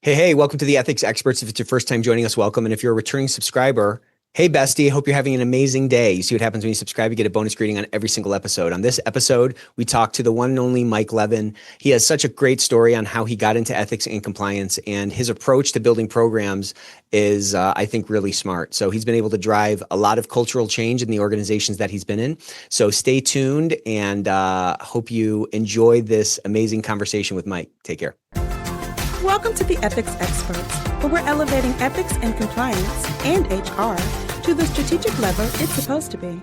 Hey, welcome to the Ethics Experts. If it's your first time joining us, welcome. And if you're a returning subscriber, hey, bestie, hope you're having an amazing day. You see what happens when you subscribe, you get a bonus greeting on every single episode. On this episode, we talk to the one and only Mike Levin. He has such a great story on how he got into ethics and compliance, and his approach to building programs is, I think, really smart. So he's been able to drive a lot of cultural change in the organizations that he's been in. So stay tuned and hope you enjoy this amazing conversation with Mike. Take care. Welcome to the Ethics Experts, where we're elevating ethics and compliance and HR to the strategic level it's supposed to be.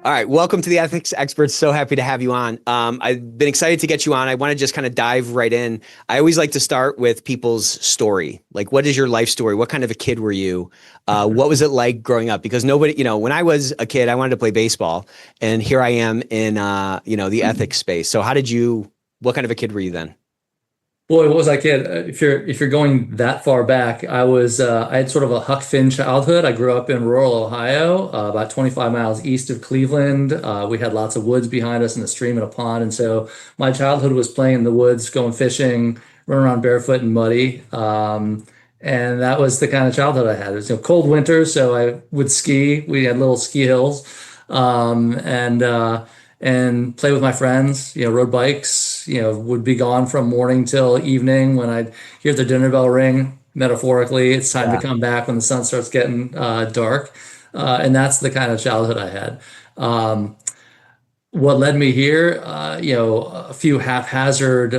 All right. Welcome to the Ethics Experts. So happy to have you on. I've been excited to get you on. I want to just kind of dive right in. I always like to start with people's story. Like, what is your life story? What kind of a kid were you? What was it like growing up? Because nobody, when I was a kid, I wanted to play baseball, and here I am in, the ethics space. So what kind of a kid were you then? Boy, what was I kid? If you're going that far back, I had sort of a Huck Finn childhood. I grew up in rural Ohio, about 25 miles east of Cleveland. We had lots of woods behind us and a stream and a pond, and so my childhood was playing in the woods, going fishing, running around barefoot and muddy. And that was the kind of childhood I had. It was cold winters, so I would ski. We had little ski hills, and play with my friends, rode bikes, would be gone from morning till evening. When I'd hear the dinner bell ring, metaphorically, it's time to come back when the sun starts getting dark. And that's the kind of childhood I had. What led me here, a few haphazard,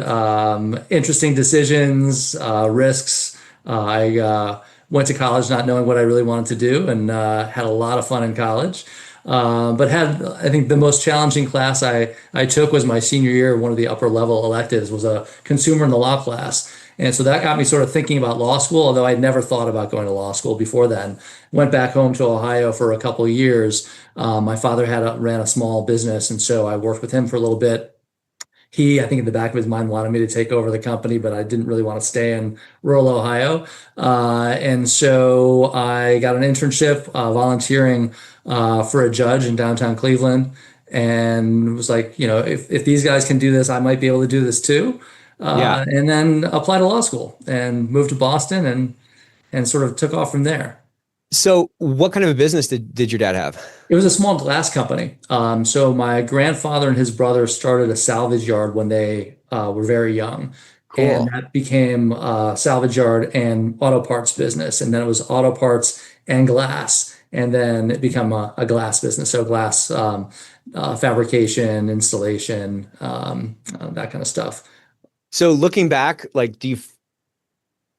interesting decisions, risks. I went to college not knowing what I really wanted to do, and had a lot of fun in college. But I think the most challenging class I took was my senior year. One of the upper level electives was a consumer in the law class. And so that got me sort of thinking about law school, although I'd never thought about going to law school before then. Went back home to Ohio for a couple of years. My father ran a small business, and so I worked with him for a little bit. I think in the back of his mind, wanted me to take over the company, but I didn't really want to stay in rural Ohio. And so I got an internship volunteering for a judge in downtown Cleveland, and was like, if these guys can do this, I might be able to do this too. And then applied to law school and moved to Boston and sort of took off from there. So what kind of a business did your dad have? It was a small glass company. So my grandfather and his brother started a salvage yard when they were very young. Cool. And that became a salvage yard and auto parts business. And then it was auto parts and glass. And then it became a glass business. So glass fabrication, installation, that kind of stuff. So looking back,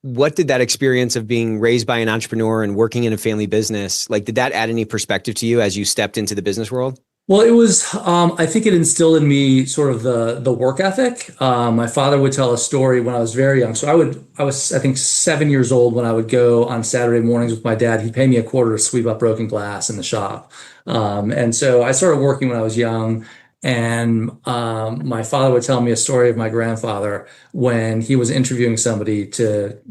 what did that experience of being raised by an entrepreneur and working in a family business, did that add any perspective to you as you stepped into the business world? Well, it was, I think it instilled in me sort of the work ethic. My father would tell a story when I was very young. So I was, I think, 7 years old when I would go on Saturday mornings with my dad. He'd pay me a quarter to sweep up broken glass in the shop. And so I started working when I was young. And my father would tell me a story of my grandfather when he was interviewing somebody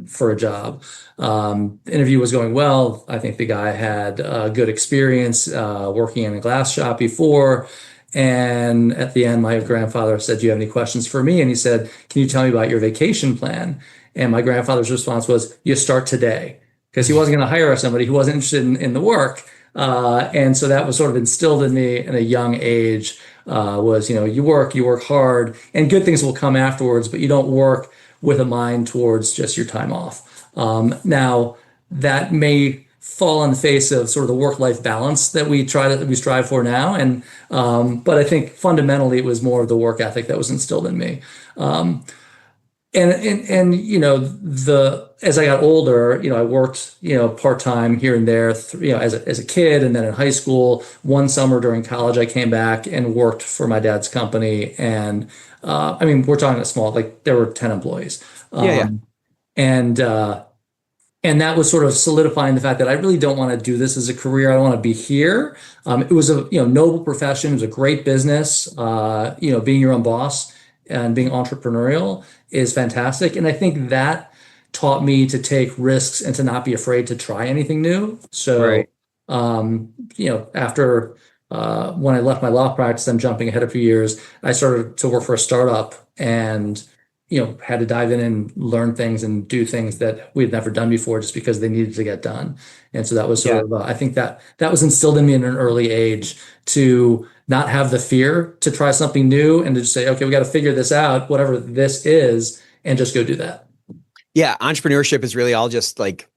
for a job. The interview was going well. I think the guy had a good experience working in a glass shop before. And at the end, my grandfather said, "Do you have any questions for me?" And he said, "Can you tell me about your vacation plan?" And my grandfather's response was, "You start today," because he wasn't going to hire somebody who wasn't interested in the work. And so that was sort of instilled in me in a young age. You work hard, and good things will come afterwards, but you don't work with a mind towards just your time off. Now that may fall in the face of sort of the work-life balance that we strive for now. But I think fundamentally it was more of the work ethic that was instilled in me. As I got older, I worked, part-time here and there, as a kid. And then in high school, one summer during college, I came back and worked for my dad's company. And, we're talking a small, there were 10 employees. And that was sort of solidifying the fact that I really don't want to do this as a career. I don't want to be here. It was a, noble profession. It was a great business. Being your own boss and being entrepreneurial is fantastic. And I think that taught me to take risks and to not be afraid to try anything new. So, right. After when I left my law practice, I'm jumping ahead a few years, I started to work for a startup, and had to dive in and learn things and do things that we had never done before just because they needed to get done. And so that was sort of, I think that was instilled in me in an early age to not have the fear to try something new and to just say, okay, we got to figure this out, whatever this is, and just go do that. Yeah. Entrepreneurship is really all just like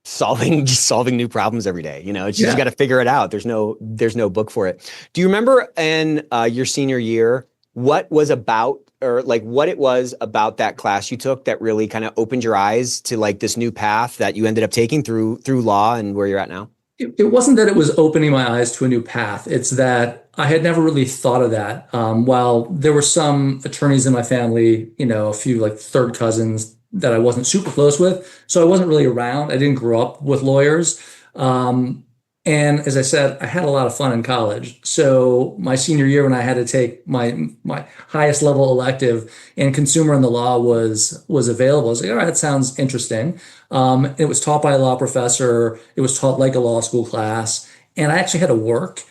solving new problems every day. It's just, you got to figure it out. There's no book for it. Do you remember in your senior year, what was about, or like what it was about that class you took that really kind of opened your eyes to like this new path that you ended up taking through law and where you're at now? It wasn't that it was opening my eyes to a new path. It's that I had never really thought of that. While there were some attorneys in my family, a few like third cousins that I wasn't super close with. So I wasn't really around. I didn't grow up with lawyers. And as I said, I had a lot of fun in college. So my senior year, when I had to take my highest level elective and consumer in the law was available, I was like, all right, that sounds interesting. It was taught by a law professor. It was taught like a law school class. And I actually had to work.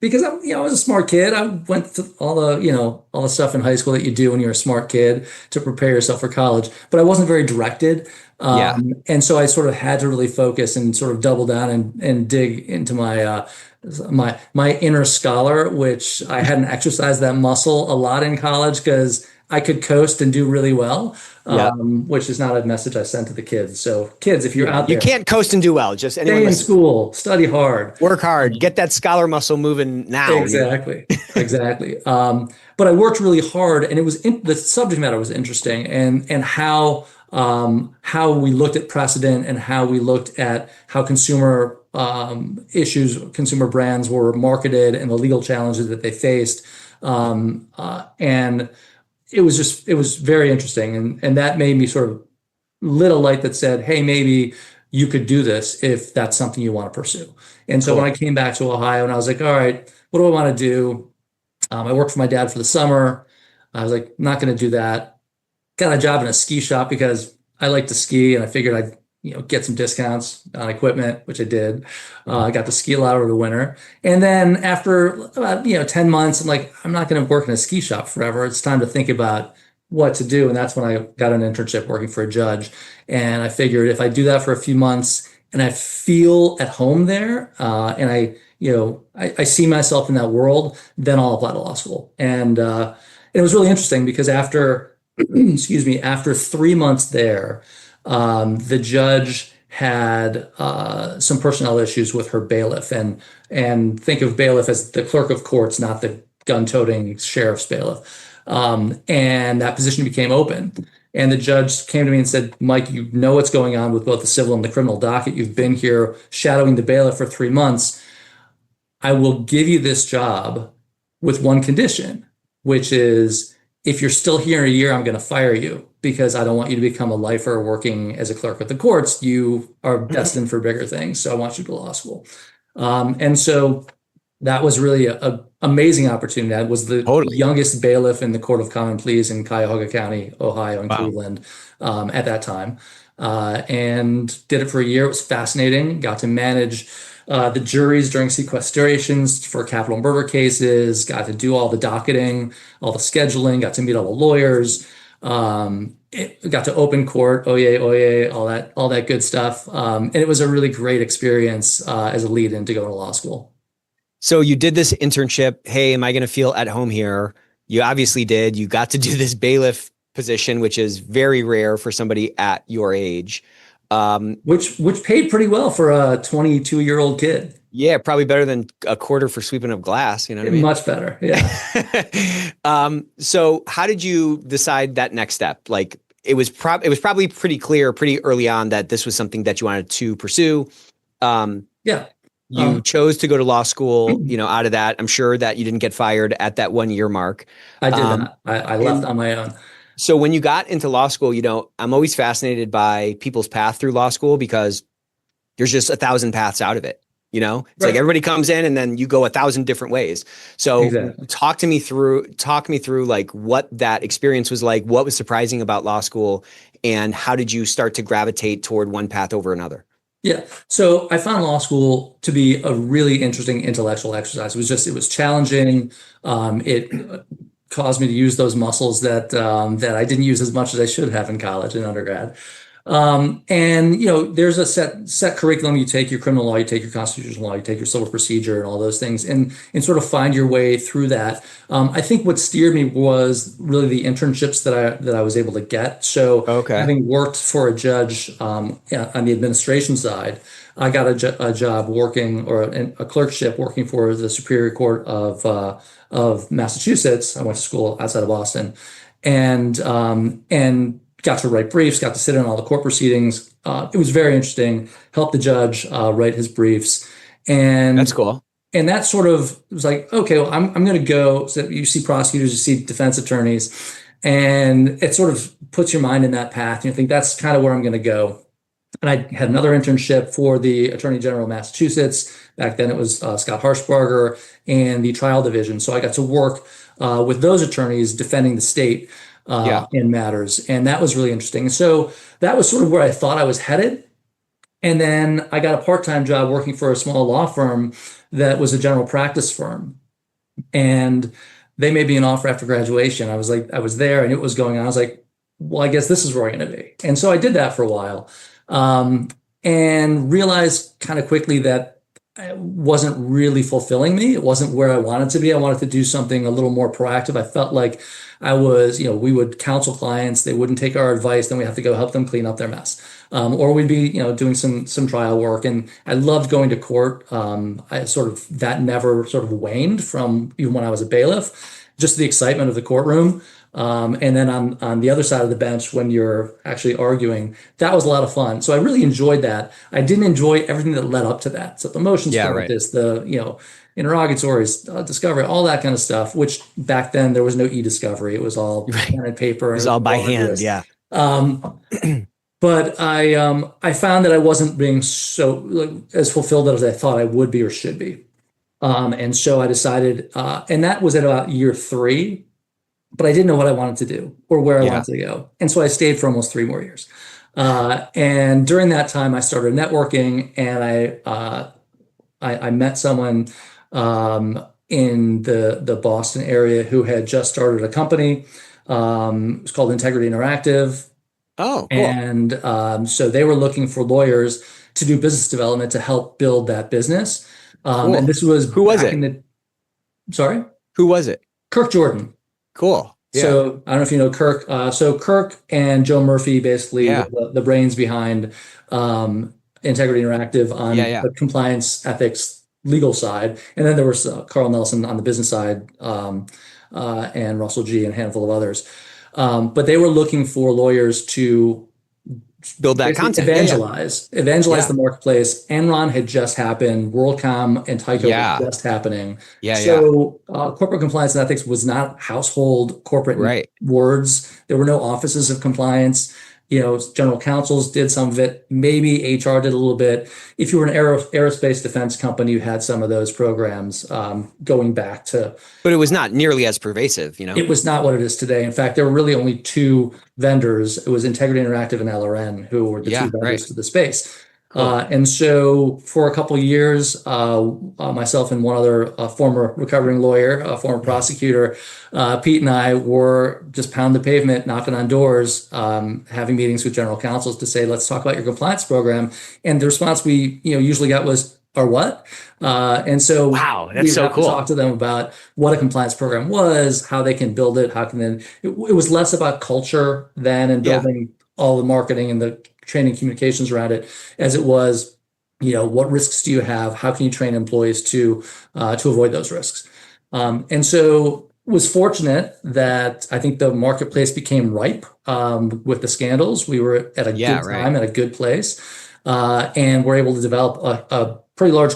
Because I was a smart kid. I went through all the stuff in high school that you do when you're a smart kid to prepare yourself for college, but I wasn't very directed. And so I sort of had to really focus and sort of double down and dig into my inner scholar, which I hadn't exercised that muscle a lot in college because I could coast and do really well, which is not a message I sent to the kids. So kids, if you're out there, you can't coast and do well. Just stay in school, study hard, work hard, get that scholar muscle moving now. Exactly. But I worked really hard, and it was the subject matter was interesting, and how we looked at precedent and how we looked at how consumer issues, consumer brands were marketed and the legal challenges that they faced. And it was very interesting. And that made me sort of lit a light that said, hey, maybe you could do this if that's something you want to pursue. And so when I came back to Ohio and I was like, all right, what do I want to do? I worked for my dad for the summer. I was like, not going to do that. Got a job in a ski shop because I like to ski and I figured I'd get some discounts on equipment, which I did. I got to ski a lot over the winter. And then after about 10 months, I'm like, I'm not going to work in a ski shop forever. It's time to think about what to do. And that's when I got an internship working for a judge. And I figured if I do that for a few months and I feel at home there, and I see myself in that world, then I'll apply to law school. And it was really interesting because after 3 months there, the judge had some personnel issues with her bailiff, and think of bailiff as the clerk of courts, not the gun-toting sheriff's bailiff. And that position became open. And the judge came to me and said, Mike, you know what's going on with both the civil and the criminal docket. You've been here shadowing the bailiff for 3 months. I will give you this job with one condition, which is if you're still here in a year, I'm going to fire you because I don't want you to become a lifer working as a clerk at the courts. You are destined for bigger things. So I want you to go to law school. And so that was really an amazing opportunity. I was the youngest bailiff in the Court of Common Pleas in Cuyahoga County, Ohio, in Cleveland at that time, and did it for a year. It was fascinating. Got to manage the juries during sequestrations for capital murder cases, got to do all the docketing, all the scheduling, got to meet all the lawyers, got to open court, oyez, all that good stuff. And it was a really great experience as a lead-in to go to law school. So you did this internship. Hey, am I going to feel at home here? You obviously did. You got to do this bailiff position, which is very rare for somebody at your age. Which paid pretty well for a 22-year-old kid. Yeah, probably better than a quarter for sweeping up glass. You know what I mean? Much better. Yeah. So how did you decide that next step? Like it was probably pretty clear pretty early on that this was something that you wanted to pursue. You chose to go to law school, out of that. I'm sure that you didn't get fired at that 1 year mark. I did not. I left on my own. So when you got into law school, I'm always fascinated by people's path through law school because there's just 1,000 paths out of it. It's like everybody comes in and then you go 1,000 different ways. So exactly. talk me through like what that experience was like, what was surprising about law school, and how did you start to gravitate toward one path over another? Yeah. So I found law school to be a really interesting intellectual exercise. It was challenging. It caused me to use those muscles that I didn't use as much as I should have in college and undergrad. And there's a set curriculum. You take your criminal law, you take your constitutional law, you take your civil procedure, and all those things, and sort of find your way through that. I think what steered me was really the internships that I was able to get. So, Okay. having worked for a judge on the administration side, I got a job working, or a clerkship working for the Superior Court of Massachusetts. I went to school outside of Boston, and got to write briefs, got to sit in all the court proceedings. It was very interesting. Helped the judge write his briefs, and That's cool. and that sort of was like, okay, well, I'm going to go. So you see prosecutors, you see defense attorneys, and it sort of puts your mind in that path. And you think that's kind of where I'm going to go. And I had another internship for the Attorney General of Massachusetts. Back then it was Scott Harshbarger and the trial division. So I got to work with those attorneys defending the state in matters. And that was really interesting. And so that was sort of where I thought I was headed. And then I got a part-time job working for a small law firm that was a general practice firm. And they made me an offer after graduation. I was there and it was going on. I was like, well, I guess this is where I'm going to be. And so I did that for a while. And realized kind of quickly that it wasn't really fulfilling me. It wasn't where I wanted to be. I wanted to do something a little more proactive. I felt like I was, we would counsel clients, they wouldn't take our advice, then we have to go help them clean up their mess. Or we'd be, doing some trial work. And I loved going to court. That never sort of waned from even when I was a bailiff, just the excitement of the courtroom. And then on the other side of the bench, when you're actually arguing, that was a lot of fun. So I really enjoyed that. I didn't enjoy everything that led up to that. So the motions practice, the interrogatories, discovery, all that kind of stuff, which back then there was no e-discovery. It was all pen and paper. It was all by hand. Yeah. But I found that I wasn't being so as fulfilled as I thought I would be or should be. And so I decided, and that was at about year 3. But I didn't know what I wanted to do or where I wanted to go. And so I stayed for almost 3 more years. And during that time, I started networking, and I met someone in the Boston area who had just started a company. It was called Integrity Interactive. Oh, cool. And so they were looking for lawyers to do business development to help build that business. Cool. And this was who was it? Sorry? Who was it? Kirk Jordan. Cool. Yeah. So I don't know if you know Kirk. So Kirk and Joe Murphy, basically the brains behind Integrity Interactive on the compliance, ethics, legal side. And then there was Carl Nelson on the business side, and Russell G. and a handful of others. But they were looking for lawyers to build that content, evangelize the marketplace. Enron had just happened. WorldCom and Tyco were just happening. Corporate compliance and ethics was not household corporate words. There were no offices of compliance. General counsels did some of it. Maybe HR did a little bit. If you were an aerospace defense company, you had some of those programs going back to. But it was not nearly as pervasive, It was not what it is today. In fact, there were really only 2 vendors. It was Integrity Interactive and LRN, who were the 2 vendors to the space. Cool. And so for a couple of years, myself and one other former recovering lawyer, a former prosecutor, Pete and I were just pound the pavement, knocking on doors, having meetings with general counsels to say, let's talk about your compliance program. And the response we usually got was, or what? And so that's so cool. To talk to them about what a compliance program was, how they can build it, how can then it was less about culture then and building all the marketing and the training communications around it, as it was, what risks do you have? How can you train employees to avoid those risks? And so was fortunate that I think the marketplace became ripe with the scandals. We were at a good time, at a good place, and we're able to develop a pretty large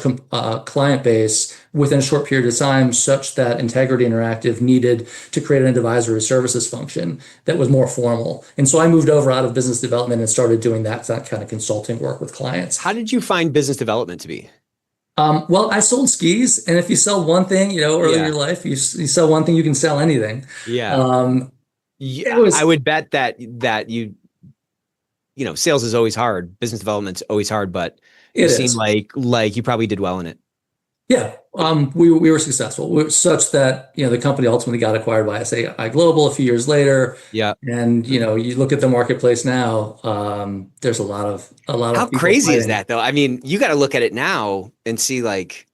client base within a short period of time, such that Integrity Interactive needed to create an advisory services function that was more formal. And so I moved over out of business development and started doing that kind of consulting work with clients. How did you find business development to be? Well, I sold skis, and if you sell one thing, early in your life, you sell one thing, you can sell anything. I would bet that you sales is always hard. Business development's always hard, but it seemed like you probably did well in it. Yeah, we were successful. We were such that, the company ultimately got acquired by SAI Global a few years later. Yeah. And, you look at the marketplace now, there's a lot How of people crazy is fighting. that though? I mean, you got to look at it now and see like,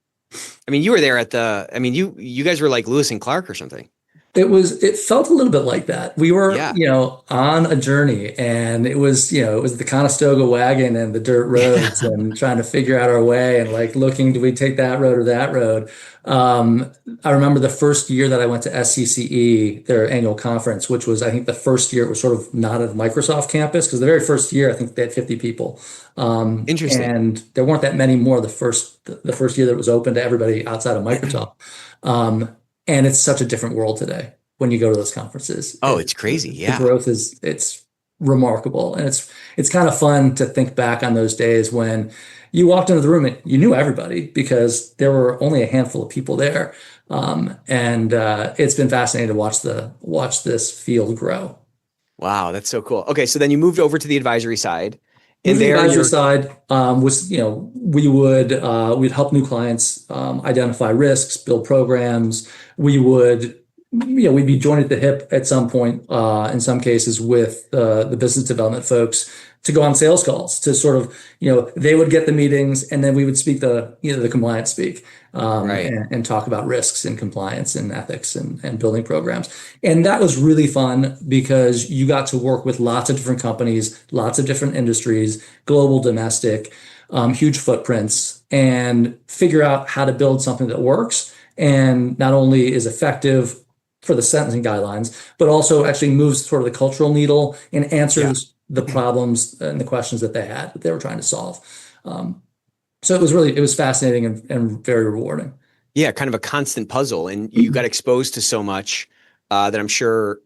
I mean, you were there at you guys were like Lewis and Clark or something. It felt a little bit like that. We were, Yeah. on a journey, and it was the Conestoga wagon and the dirt roads and trying to figure out our way and like looking, do we take that road or that road? Um, I remember the first year that I went to SCCE, their annual conference, which was, I think, the first year it was sort of not at Microsoft campus, because the very first year, I think they had 50 people. Interesting. And there weren't that many more the first year that it was open to everybody outside of Microsoft. Um, and it's such a different world today when you go to those conferences. Oh, it's crazy. The Yeah. growth it's remarkable. And it's kind of fun to think back on those days when you walked into the room and you knew everybody because there were only a handful of people there. And it's been fascinating to watch this field grow. Wow, that's so cool. Okay, so then you moved over to the advisory side, and Moving there advisory you're side was, we'd help new clients identify risks, build programs. We would, we'd be joined at the hip at some point, in some cases, with the business development folks to go on sales calls to sort of, they would get the meetings and then we would speak the compliance speak, right. and talk about risks and compliance and ethics and building programs. And that was really fun because you got to work with lots of different companies, lots of different industries, global, domestic, huge footprints, and figure out how to build something that works and not only is effective for the sentencing guidelines, but also actually moves sort of the cultural needle and Yeah. answers the problems and the questions that they were trying to solve. So it was fascinating and very rewarding. Yeah, kind of a constant puzzle, and you got exposed to so much that I'm sure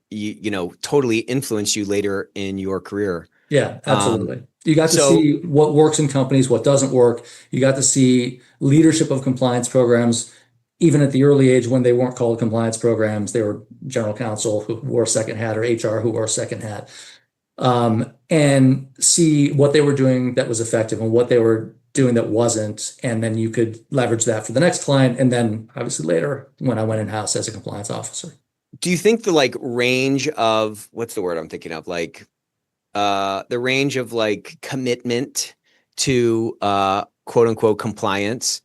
totally influenced you later in your career. Yeah, Um, absolutely. You got to so see what works in companies, what doesn't work. You got to see leadership of compliance programs, even at the early age when they weren't called compliance programs. They were general counsel who wore a second hat or HR who wore a second hat, and see what they were doing that was effective and what they were doing that wasn't. And then you could leverage that for the next client. And then obviously later when I went in-house as a compliance officer. do you think the like range of what's the word I'm thinking of? Like the range of like commitment to quote unquote compliance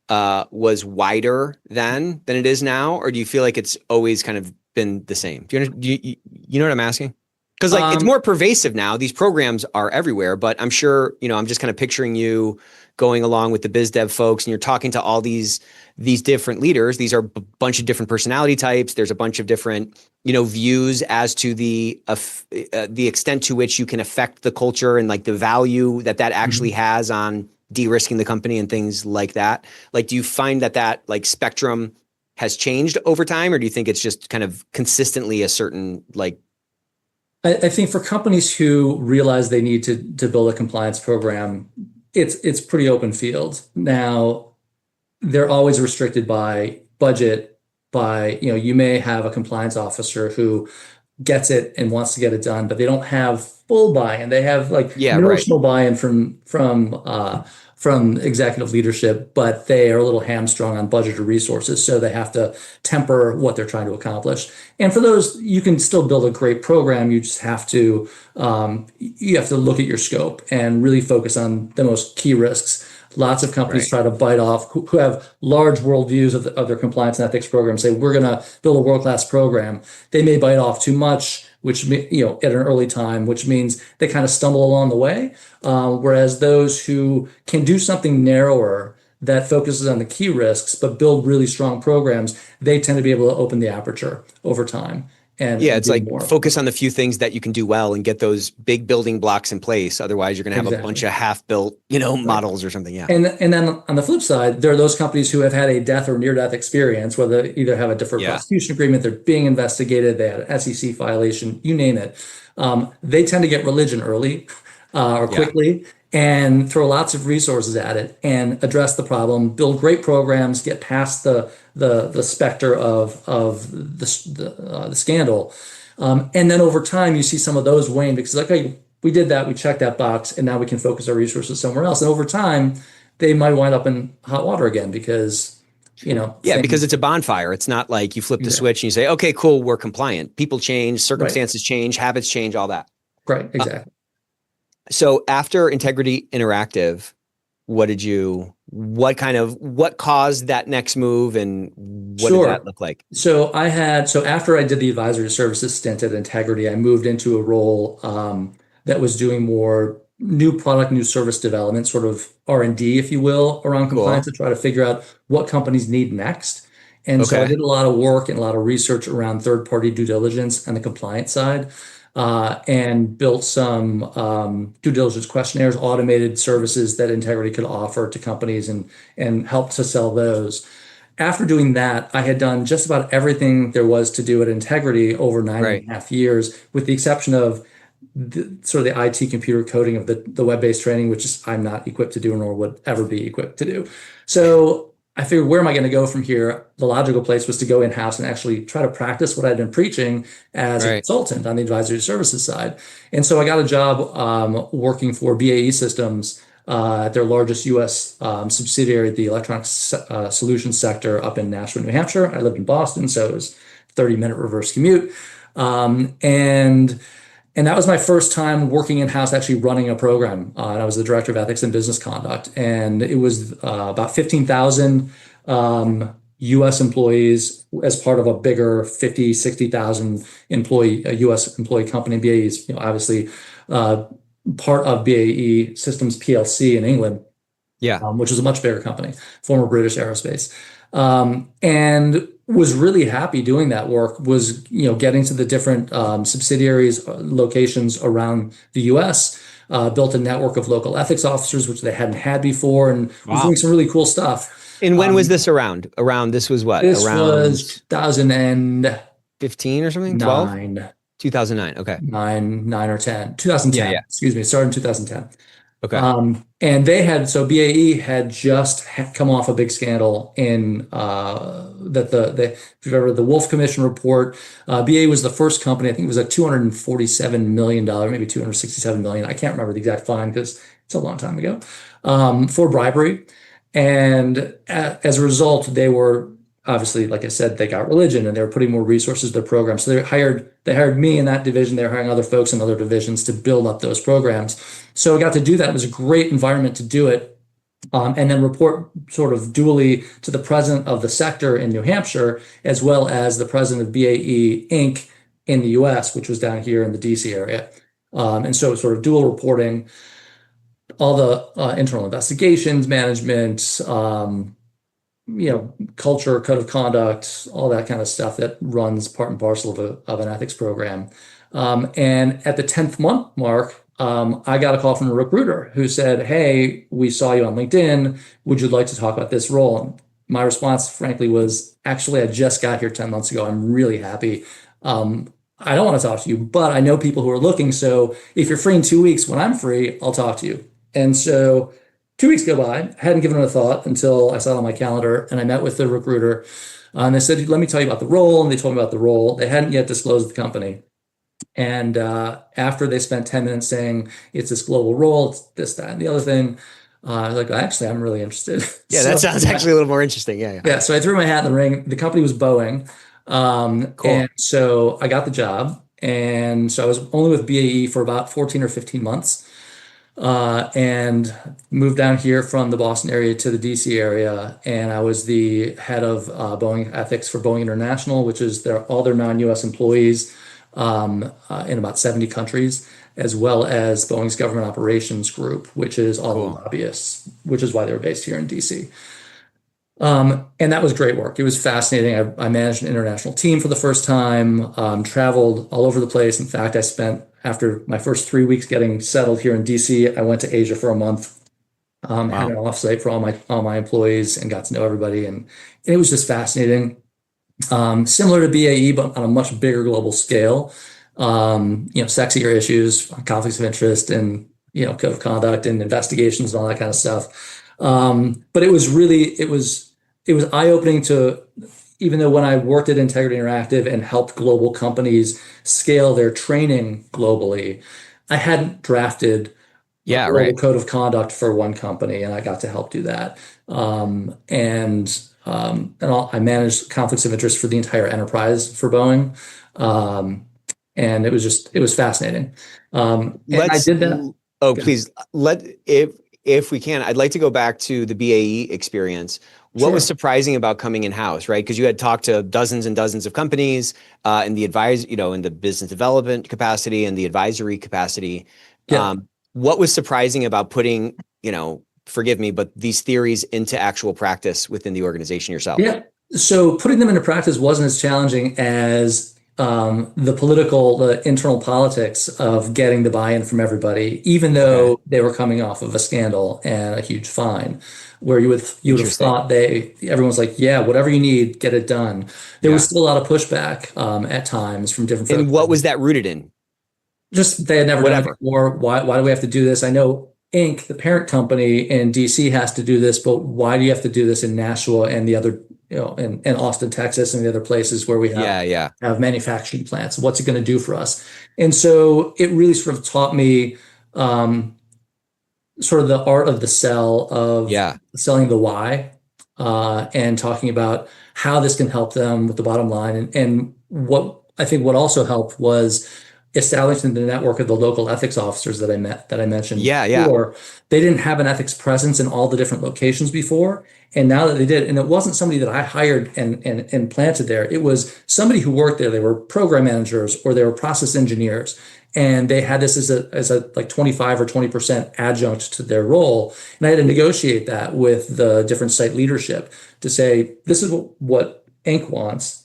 was wider then than it is now, or do you feel like it's always kind of been the same? Do you know what I'm asking? Because like it's more pervasive now. These programs are everywhere, but I'm sure, I'm just kind of picturing you going along with the biz dev folks and you're talking to all these different leaders. These are a bunch of different personality types. There's a bunch of different, views as to the extent to which you can affect the culture and like the value that actually has on de-risking the company and things like that. Like, do you find that like spectrum has changed over time, or do you think it's just kind of consistently a certain like? I think for companies who realize they need to build a compliance program, it's pretty open field. Now, they're always restricted by budget, you may have a compliance officer who gets it and wants to get it done, but they don't have full buy-in. They have like notional buy-in from executive leadership, but they are a little hamstrung on budget or resources, so they have to temper what they're trying to accomplish. And for those, you can still build a great program. You just have to look at your scope and really focus on the most key risks. Lots of companies try to bite off who have large worldviews of their compliance and ethics program, say, we're going to build a world-class program. They may bite off too much, which, at an early time, which means they kind of stumble along the way. Whereas those who can do something narrower that focuses on the key risks, but build really strong programs, they tend to be able to open the aperture over time. And it's like more. Focus on the few things that you can do well and get those big building blocks in place. Otherwise, you're going to have a bunch of half-built, models or something. Yeah. And then on the flip side, there are those companies who have had a death or near-death experience, where they either have a deferred prosecution agreement, they're being investigated, they had an SEC violation, you name it. They tend to get religion early or quickly and throw lots of resources at it and address the problem, build great programs, get past the specter of the scandal. And then over time, you see some of those wane because okay, we did that, we checked that box, and now we can focus our resources somewhere else. And over time, they might wind up in hot water again because Yeah, because things. it's a bonfire. It's not like you flip the Exactly. switch and you say, okay, cool, we're compliant. People change, Right. circumstances change, habits change, all that. Right. Uh, Exactly. so after Integrity Interactive, what caused that next move and what did that Sure. look like? So after I did the advisory services stint at Integrity, I moved into a role that was doing more new product, new service development, sort of R&D, if you will, around compliance Cool. to try to figure out what companies need next. And so I Okay. did a lot of work and a lot of research around third-party due diligence and the compliance side, and built some due diligence questionnaires, automated services that Integrity could offer to companies and help to sell those. After doing that, I had done just about everything there was to do at Integrity over nine and Right. a half years, with the exception of sort of the IT computer coding of the web-based training, which is I'm not equipped to do nor would ever be equipped to do. So I figured, where am I going to go from here? The logical place was to go in-house and actually try to practice what I'd been preaching as a Right. consultant on the advisory services side. And so I got a job working for BAE Systems, their largest U.S. Subsidiary, the electronic solutions sector up in Nashua, New Hampshire. I lived in Boston, so it was a 30-minute reverse commute. Um, and and that was my first time working in-house, actually running a program. And I was the director of ethics and business conduct. And it was about 15,000 US employees as part of a bigger 50, 60,000 employee, US employee company. BAE is, obviously uh, part of BAE Systems PLC in England, Yeah. which was a much bigger company, former British Aerospace, and was really happy doing that work. Was getting to the different subsidiaries, locations around the U.S. Built a network of local ethics officers, which they hadn't had before, and was doing Wow. some really cool stuff. And when was this around? This was what? This was Around 2009, 15 or something? 12? 2009. Okay. 9 or 10, Yeah, 2010. yeah. Excuse me, started in 2010. Okay. And so BAE had just come off a big scandal in if you've ever read the Wolf Commission report, BAE was the first company, I think it was a $247 million, maybe 267 million. I can't remember the exact fine because it's a long time ago, for bribery. And as a result, they were obviously, like I said, they got religion and they were putting more resources to their program. So they hired me in that division. They were hiring other folks in other divisions to build up those programs. So I got to do that. It was a great environment to do it. And then report sort of dually to the president of the sector in New Hampshire, as well as the president of BAE Inc. in the US, which was down here in the DC area. And so it was sort of dual reporting, all the internal investigations, management, culture, code of conduct, all that kind of stuff that runs part and parcel of an ethics program. And at the 10th month mark, I got a call from a recruiter who said, "Hey, we saw you on LinkedIn. Would you like to talk about this role?" And my response, frankly, was, "Actually, I just got here 10 months ago. I'm really happy. I don't want to talk to you, but I know people who are looking. So if you're free in 2 weeks, when I'm free, I'll talk to you." And so 2 weeks go by. I hadn't given it a thought until I saw it on my calendar, and I met with the recruiter. And they said, "Let me tell you about the role." And they told me about the role. They hadn't yet disclosed the company. And after they spent 10 minutes saying it's this global role, it's this, that, and the other thing, I was like, "Actually, I'm really interested." Yeah, that So sounds actually a little more interesting. Yeah, yeah. yeah, so I threw my hat in the ring. The company was Boeing. And Cool. so I got the job. And so I was only with BAE for about 14 or 15 months, and moved down here from the Boston area to the DC area. And I was the head of Boeing ethics for Boeing International, which is all their non-US employees in about 70 countries, as well as Boeing's government operations group, which is all the Cool. lobbyists, which is why they were based here in DC. And that was great work. It was fascinating. I managed an international team for the first time, traveled all over the place. In fact, after my first 3 weeks getting settled here in DC, I went to Asia for a month, had Wow. an offsite for all my employees and got to know everybody. And it was just fascinating. Similar to BAE, but on a much bigger global scale. Sexier issues, conflicts of interest, and code of conduct and investigations and all that kind of stuff. But it was eye-opening to, even though when I worked at Integrity Interactive and helped global companies scale their training globally, I hadn't drafted a Yeah, global right. code of conduct for one company, and I got to help do that. And I managed conflicts of interest for the entire enterprise for Boeing. And it was fascinating. And I Let's, did that. oh, please if we can, I'd like to go back to the BAE experience. What was Sure. surprising about coming in-house, right? Because you had talked to dozens and dozens of companies in the in the business development capacity and the advisory capacity. Yeah. What was surprising about putting, forgive me, but these theories into actual practice within the organization yourself? Yeah. So putting them into practice wasn't as challenging as the internal politics of getting the buy-in from everybody, even Okay. though they were coming off of a scandal and a huge fine, where you would have Interesting. thought everyone's like, yeah, whatever you need, get it done. There was Yeah. still a lot of pushback at times from different And folks. what was that rooted in? Just they had never done it Whatever. before. Why do we have to do this? I know Inc., the parent company in DC has to do this, but why do you have to do this in Nashua and the other, in Austin, Texas, and the other places where we Yeah, yeah. have manufacturing plants? What's it going to do for us? And so it really sort of taught me sort of the art of the sell of Yeah. selling the why and talking about how this can help them with the bottom line. And what I think what also helped was establishing the network of the local ethics officers that I mentioned Yeah, yeah. before. They didn't have an ethics presence in all the different locations before. And now that they did, and it wasn't somebody that I hired and planted there, it was somebody who worked there. They were program managers or they were process engineers. And they had this as a like 25 or 20% adjunct to their role. And I had to negotiate that with the different site leadership to say, this is what Inc. wants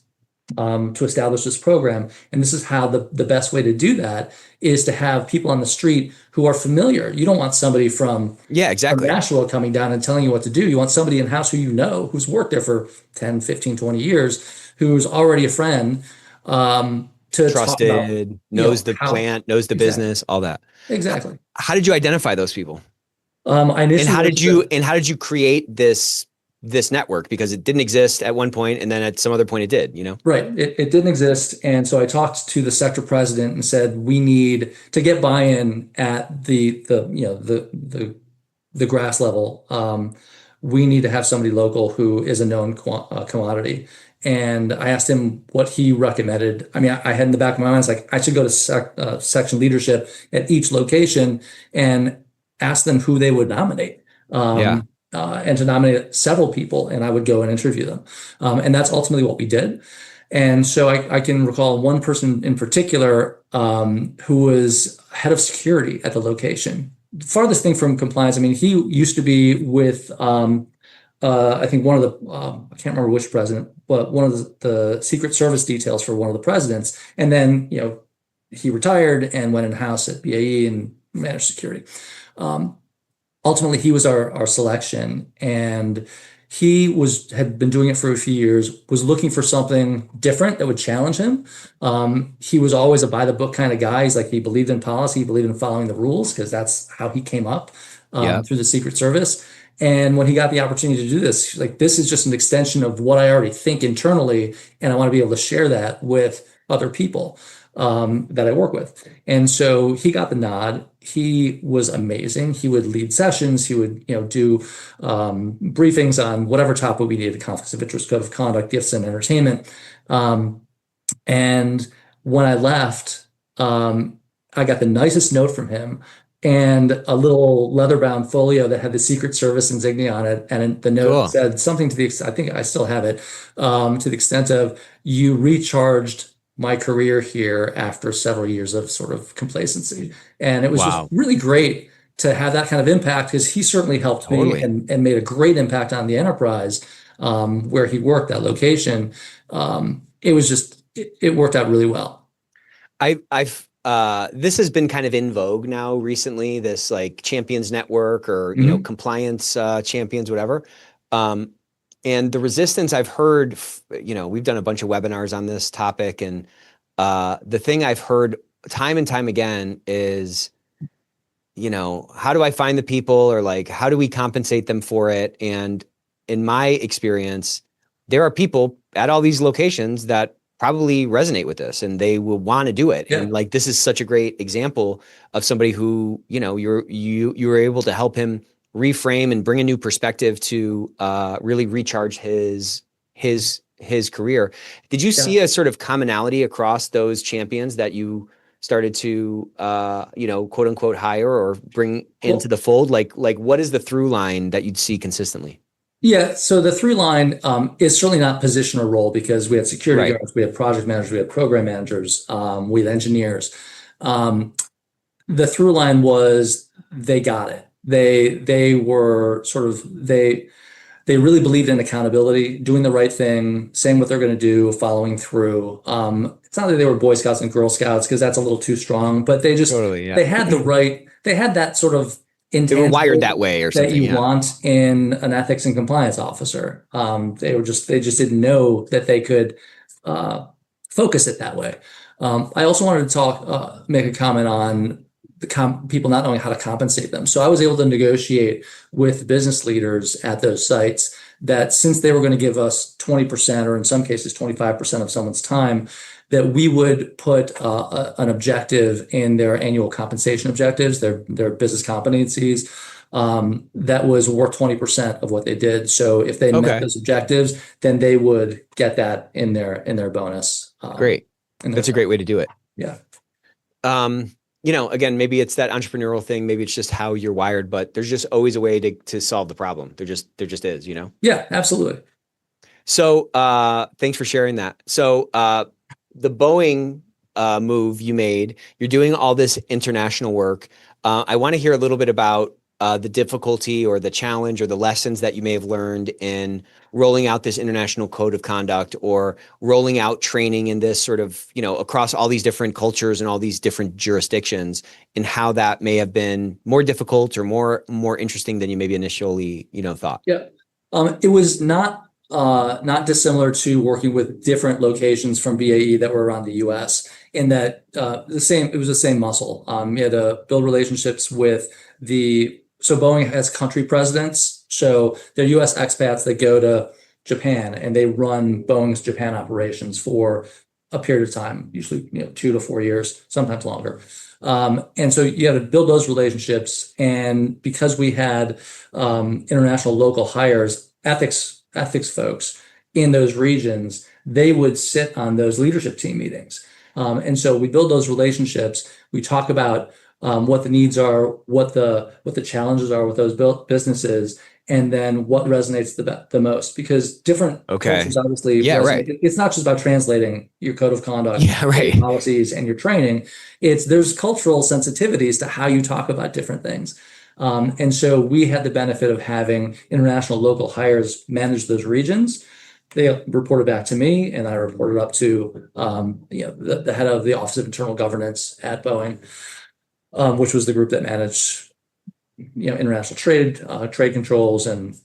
to establish this program. And this is how the best way to do that is to have people on the street who are familiar. You don't want somebody from Exactly. Nashville coming down and telling you what to do. You want somebody in-house who who's worked there for 10, 15, 20 years, who's already a friend, to talk about, Trusted, knows the plant, knows the business, all that. Exactly. How did you identify those people? I initially And how did you create this network? Because it didn't exist at one point, and then at some other point it did, Right. It didn't exist. And so I talked to the sector president and said, we need to get buy-in at the grass level. We need to have somebody local who is a known commodity. And I asked him what he recommended. I mean, I had in the back of my mind, I was like, I should go to section leadership at each location and ask them who they would nominate. Yeah. And to nominate several people, and I would go and interview them. And that's ultimately what we did. And so I can recall one person in particular who was head of security at the location. Farthest thing from compliance. I mean, he used to be with, I think one of the, I can't remember which president, but one of the Secret Service details for one of the presidents. And then, he retired and went in-house at BAE and managed security. Ultimately, he was our selection, and he had been doing it for a few years, was looking for something different that would challenge him. He was always a by the book kind of guy. He believed in policy, he believed in following the rules because that's how he came up through the Secret Service. And when he got the opportunity to do this, this is just an extension of what I already think internally, and I want to be able to share that with other people that I work with. And so he got the nod. He was amazing. He would lead sessions. He would, do briefings on whatever topic we needed: conflicts of interest, code of conduct, gifts, and entertainment. And when I left, I got the nicest note from him and a little leather-bound folio that had the Secret Service insignia on it. And the note said something to the extent, I think I still have it, to the extent of, you recharged my career here after several years of sort of complacency. And it was just really great to have that kind of impact, because he certainly helped me and made a great impact on the enterprise where he worked, that location. It was just, it worked out really well. This has been kind of in vogue now recently, this champions network or, compliance champions, whatever. And the resistance I've heard, we've done a bunch of webinars on this topic, and the thing I've heard time and time again is, how do I find the people, or how do we compensate them for it? And in my experience, there are people at all these locations that probably resonate with this and they will want to do it. Yeah. And this is such a great example of somebody who, you were able to help him reframe and bring a new perspective to really recharge his career. Did you see a sort of commonality across those champions that you started to quote unquote hire or bring into the fold? Like what is the through line that you'd see consistently? Yeah, so the through line is certainly not position or role, because we had security guards, we had project managers, we had program managers, we had engineers. The through line was they got it. They were they really believed in accountability, doing the right thing, saying what they're going to do, following through. It's not that they were Boy Scouts and Girl Scouts, because that's a little too strong, but they just they had they had that sort of they were wired that way or something that you want in an ethics and compliance officer. They just didn't know that they could focus it that way. I also wanted to make a comment on people not knowing how to compensate them. So I was able to negotiate with business leaders at those sites that since they were going to give us 20%, or in some cases 25% of someone's time, that we would put an objective in their annual compensation objectives, their business competencies, that was worth 20% of what they did. So if they met those objectives, then they would get that in their bonus. Great. That's a great way to do it. Yeah. Again, maybe it's that entrepreneurial thing. Maybe it's just how you're wired, but there's just always a way to solve the problem. There just is, Yeah, absolutely. So, thanks for sharing that. So, the Boeing move you made, you're doing all this international work. I want to hear a little bit about the difficulty or the challenge or the lessons that you may have learned in rolling out this international code of conduct, or rolling out training in this sort of, across all these different cultures and all these different jurisdictions, and how that may have been more difficult or more interesting than you maybe initially, thought. Yeah. It was not dissimilar to working with different locations from BAE that were around the US, in that it was the same muscle. You had to build relationships with so Boeing has country presidents. So they're US expats that go to Japan and they run Boeing's Japan operations for a period of time, usually 2 to 4 years, sometimes longer. And so you had to build those relationships. And because we had international local hires, ethics folks in those regions, they would sit on those leadership team meetings. And so we build those relationships. We talk about what the needs are, what the challenges are with those businesses, and then what resonates the most. Because different cultures obviously resonate. It's not just about translating your code of conduct, policies, and your training. There's cultural sensitivities to how you talk about different things. And so we had the benefit of having international local hires manage those regions. They reported back to me, and I reported up to the head of the Office of Internal Governance at Boeing, which was the group that managed international trade controls and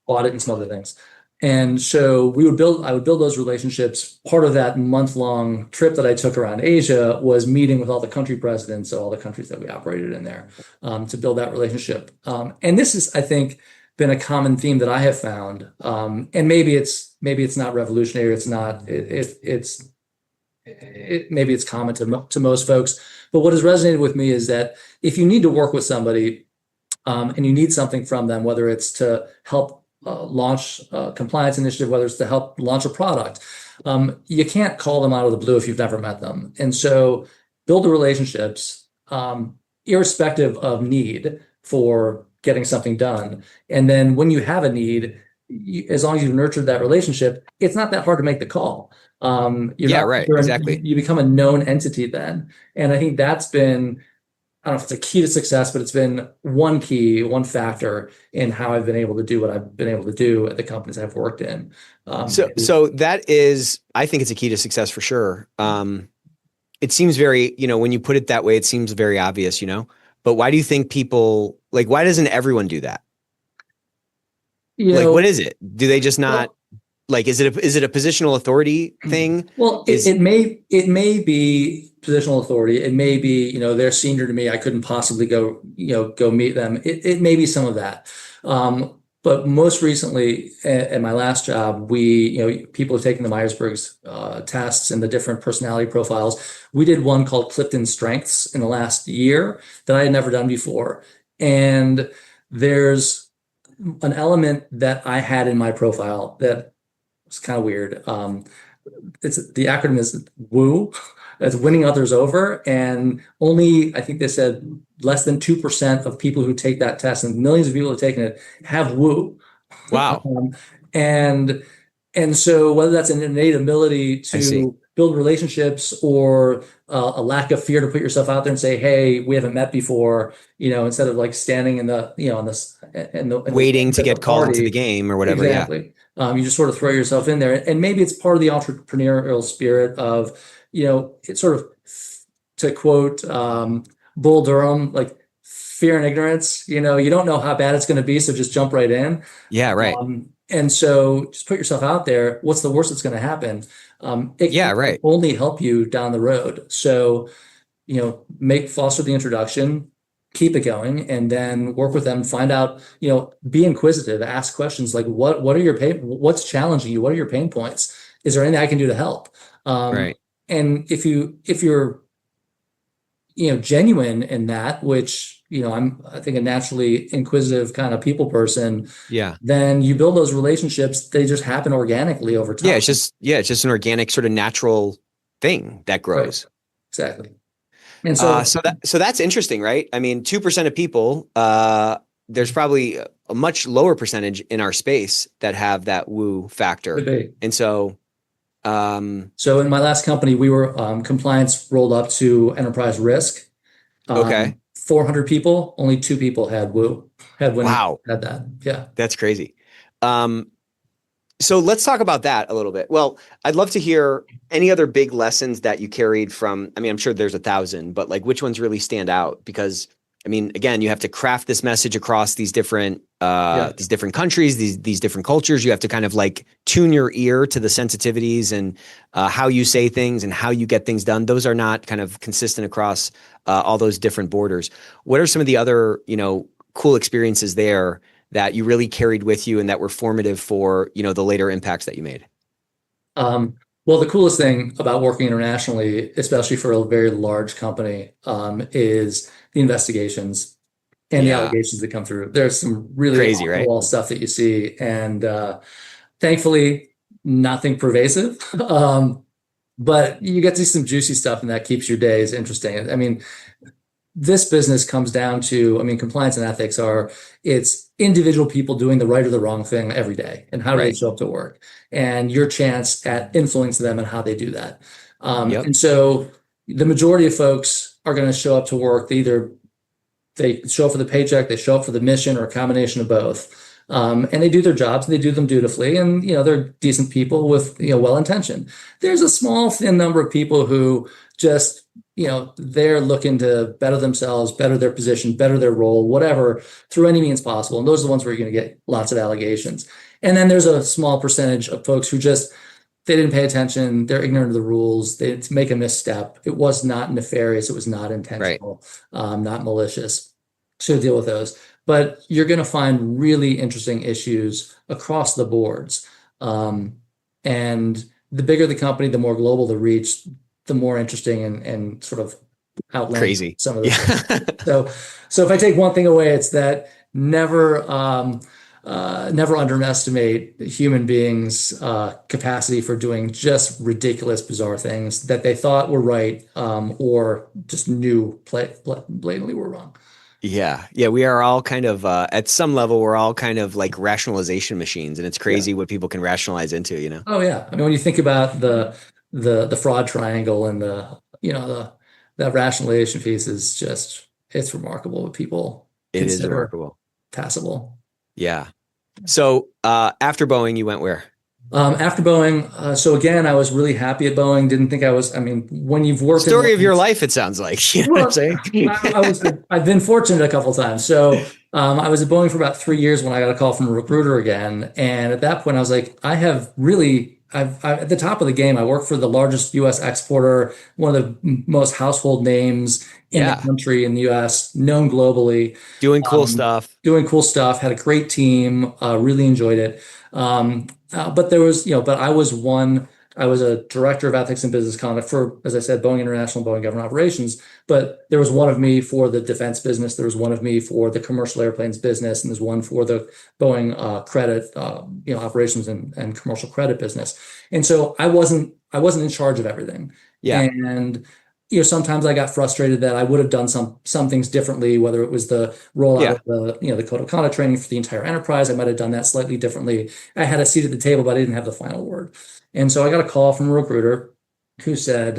audit and some other things. And so I would build those relationships. Part of that month-long trip that I took around Asia was meeting with all the country presidents of all the countries that we operated in there, to build that relationship. And this is, I think, been a common theme that I have found. And maybe it's not revolutionary. Maybe it's common to most folks. But what has resonated with me is that if you need to work with somebody, and you need something from them, whether it's to help launch a compliance initiative, whether it's to help launch a product, you can't call them out of the blue if you've never met them. And so build the relationships, irrespective of need for getting something done. And then when you have a need, as long as you've nurtured that relationship, it's not that hard to make the call. Exactly. You become a known entity then. And I think that's been, I don't know if it's a key to success, but it's been one factor in how I've been able to do what I've been able to do at the companies I've worked in. So that is, I think it's a key to success for sure. It seems very, when you put it that way, it seems very obvious, but why do you think people, why doesn't everyone do that? What is it? Do they just not, is it a positional authority thing? Well, it may be positional authority. It may be, they're senior to me. I couldn't possibly go meet them. It may be some of that. But most recently at my last job, people have taken the Myers-Briggs tests and the different personality profiles. We did one called Clifton Strengths in the last year that I had never done before. And there's an element that I had in my profile that was kind of weird. It's the acronym is WOO. That's winning others over, and only I think they said less than 2% of people who take that test, and millions of people have taken it, have WOO. Wow. And so whether that's an innate ability to build relationships or a lack of fear to put yourself out there and say, "Hey, we haven't met before," instead of like standing in the in this waiting to get called into the game or whatever. Exactly. You just sort of throw yourself in there, and maybe it's part of the entrepreneurial spirit of it's sort of, to quote Bull Durham, like fear and ignorance. You don't know how bad it's going to be, so just jump right in. Yeah, right. And so just put yourself out there. What's the worst that's going to happen? It can only help you down the road. So, foster the introduction, keep it going, and then work with them, find out, be inquisitive, ask questions like what are your what's challenging you? What are your pain points? Is there anything I can do to help? Right. And if you're genuine in that, which I think a naturally inquisitive kind of people person. Yeah. Then you build those relationships. They just happen organically over time. Yeah, it's just an organic sort of natural thing that grows. Right. Exactly. And so that's interesting, right? I mean, 2% of people, there's probably a much lower percentage in our space that have that woo factor. And so so in my last company, we were compliance rolled up to enterprise risk. 400 people, only 2 people had woo. Had that. Yeah. That's crazy. So let's talk about that a little bit. Well, I'd love to hear any other big lessons that you carried from, I mean, I'm sure there's 1,000, but like which ones really stand out? Because I mean, again, you have to craft this message across these different countries, these different cultures. You have to kind of like tune your ear to the sensitivities and how you say things and how you get things done. Those are not kind of consistent across all those different borders. What are some of the other, cool experiences there that you really carried with you and that were formative for, the later impacts that you made? Well, the coolest thing about working internationally, especially for a very large company, is the investigations and the allegations that come through. There's some really crazy, right? Stuff that you see, and thankfully, nothing pervasive. But you get to see some juicy stuff, and that keeps your days interesting. I mean, this business comes down to, compliance and ethics it's individual people doing the right or the wrong thing every day, and how do they show up to work, and your chance at influencing them and how they do that. And so the majority of folks are going to show up to work. They show up for the paycheck, they show up for the mission, or a combination of both. And they do their jobs, and they do them dutifully, and they're decent people with well-intentioned. There's a small thin number of people who just they're looking to better themselves, better their position, better their role, whatever, through any means possible. And those are the ones where you're going to get lots of allegations. And then there's a small percentage of folks who they didn't pay attention, they're ignorant of the rules, they make a misstep. It was not nefarious, it was not intentional, not malicious. So deal with those. But you're going to find really interesting issues across the boards. And the bigger the company, the more global the reach, the more interesting and sort of outlandish crazy some of the So if I take one thing away, it's that never underestimate human beings' capacity for doing just ridiculous, bizarre things that they thought were right, or just knew blatantly were wrong. Yeah. We are all kind of, at some level, we're all kind of like rationalization machines, and it's crazy what people can rationalize into, Oh yeah. I mean, when you think about the fraud triangle and the rationalization piece is it's remarkable what people is remarkable. Passable. Yeah. So, after Boeing, you went where? After Boeing, so again, I was really happy at Boeing. Didn't think I was. I mean, when you've worked, story of your life, it sounds like. You know what I'm saying? I've been fortunate a couple of times. So I was at Boeing for about 3 years when I got a call from a recruiter again, and at that point, I was like, I've at the top of the game. I work for the largest U.S. exporter, one of the most household names in the country, in the U.S., known globally. Doing cool stuff. Had a great team. Really enjoyed it. But there was, but I was one I was a director of ethics and business conduct for, as I said, Boeing International, Boeing Government Operations. But there was one of me for the defense business. There was one of me for the commercial airplanes business, and there's one for the Boeing credit, operations and commercial credit business. And so I wasn't in charge of everything. Yeah. And sometimes I got frustrated that I would have done some things differently, whether it was the rollout of the code of conduct training for the entire enterprise. I might have done that slightly differently. I had a seat at the table, but I didn't have the final word. And so I got a call from a recruiter who said,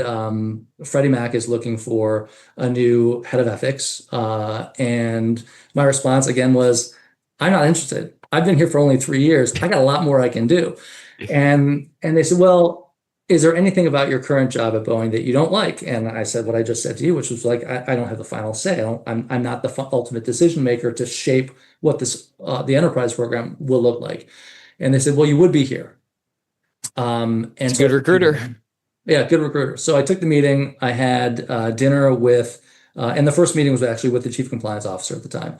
Freddie Mac is looking for a new head of ethics. And my response again was, I'm not interested. I've been here for only 3 years. I got a lot more I can do. And they said, well, is there anything about your current job at Boeing that you don't like? And I said what I just said to you, which was like, I don't have the final say. I'm not the ultimate decision maker to shape what this the enterprise program will look like. And they said, well, you would be here. And it's a good recruiter. Yeah, good recruiter. So I took the meeting. I had dinner with, and the first meeting was actually with the chief compliance officer at the time.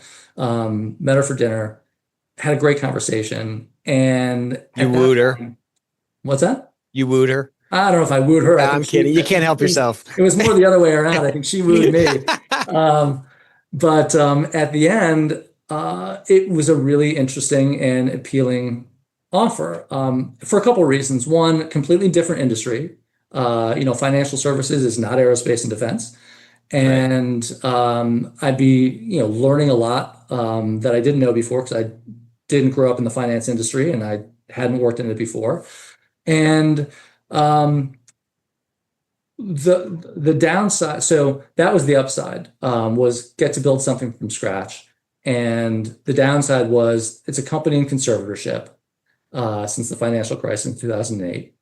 Met her for dinner, had a great conversation. And you wooed her. What's that? You wooed her. I don't know if I wooed her. I'm kidding. You can't help yourself. It was more the other way around. I think she wooed me. But at the end, it was a really interesting and appealing offer for a couple of reasons. One, completely different industry. Financial services is not aerospace and defense. And I'd be, learning a lot that I didn't know before because I didn't grow up in the finance industry and I hadn't worked in it before. And the downside, so that was the upside, was get to build something from scratch. And the downside was it's a company in conservatorship since the financial crisis in 2008.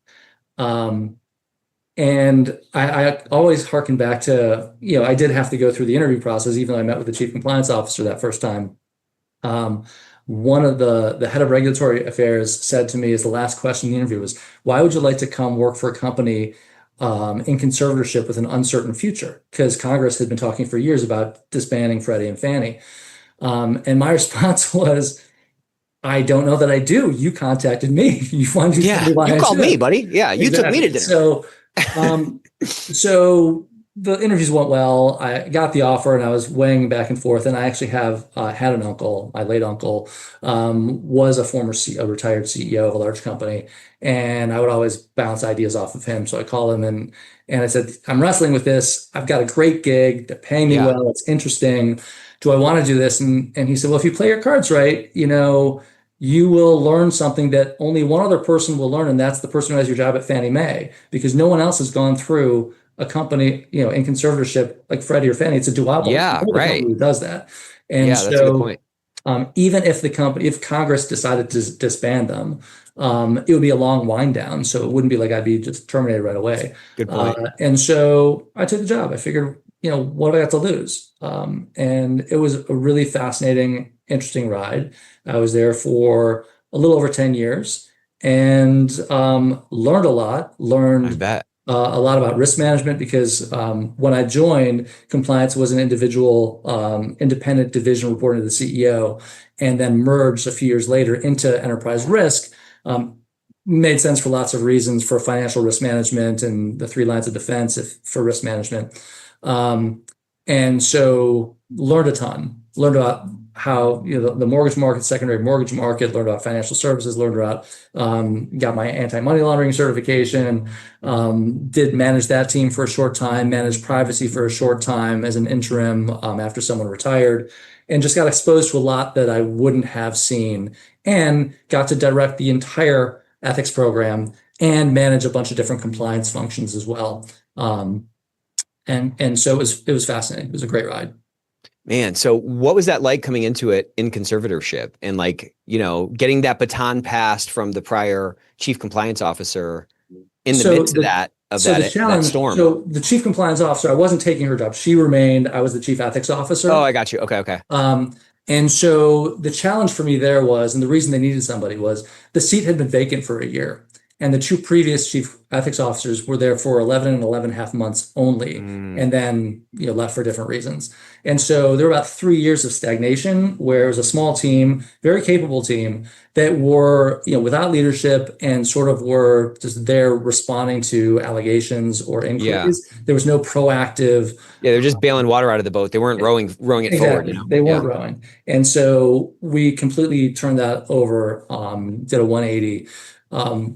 And I always harken back to, I did have to go through the interview process, even though I met with the chief compliance officer that first time. One of the head of regulatory affairs said to me as the last question in the interview was, why would you like to come work for a company in conservatorship with an uncertain future? Because Congress had been talking for years about disbanding Freddie and Fannie. And my response was, I don't know that I do. You contacted me. You wanted you called me, buddy. Yeah, you took me to dinner. So the interviews went well. I got the offer and I was weighing back and forth. And I actually have had an uncle, my late uncle, was a retired CEO of a large company. And I would always bounce ideas off of him. So I called him and I said, I'm wrestling with this. I've got a great gig. They're paying me well. It's interesting. Do I want to do this? And he said, well, if you play your cards right, you will learn something that only one other person will learn. And that's the person who has your job at Fannie Mae, because no one else has gone through a company, in conservatorship like Freddie or Fannie. It's a duopoly. Yeah, right. Who does that? And that's a good point. Even if Congress decided to disband them, it would be a long wind down. So it wouldn't be like I'd be just terminated right away. Good point. And so I took the job. I figured, what have I got to lose? And it was a really fascinating, interesting ride. I was there for a little over 10 years and learned a lot. I bet. A lot about risk management because when I joined, compliance was an individual, independent division reporting to the CEO, and then merged a few years later into enterprise risk. Made sense for lots of reasons for financial risk management and the 3 lines of defense for risk management. And so learned a ton, learned about how, the mortgage market, secondary mortgage market, learned about financial services, learned about, got my anti-money laundering certification, did manage that team for a short time, managed privacy for a short time as an interim after someone retired, and just got exposed to a lot that I wouldn't have seen and got to direct the entire ethics program and manage a bunch of different compliance functions as well. And so it was fascinating. It was a great ride. Man, so what was that like coming into it in conservatorship and getting that baton passed from the prior chief compliance officer in the midst of that storm? So the chief compliance officer, I wasn't taking her job. She remained. I was the chief ethics officer. Oh, I got you. Okay. And so the challenge for me there was, and the reason they needed somebody was the seat had been vacant for a year. And the two previous chief ethics officers were there for 11 and 11 and a half months only, and then left for different reasons. And so there were about 3 years of stagnation where it was a small team, very capable team that were without leadership and sort of were just there responding to allegations or inquiries. There was no proactive. Yeah, they're just bailing water out of the boat. They weren't rowing it Exactly. forward. They weren't rowing. And so we completely turned that over, did a 180.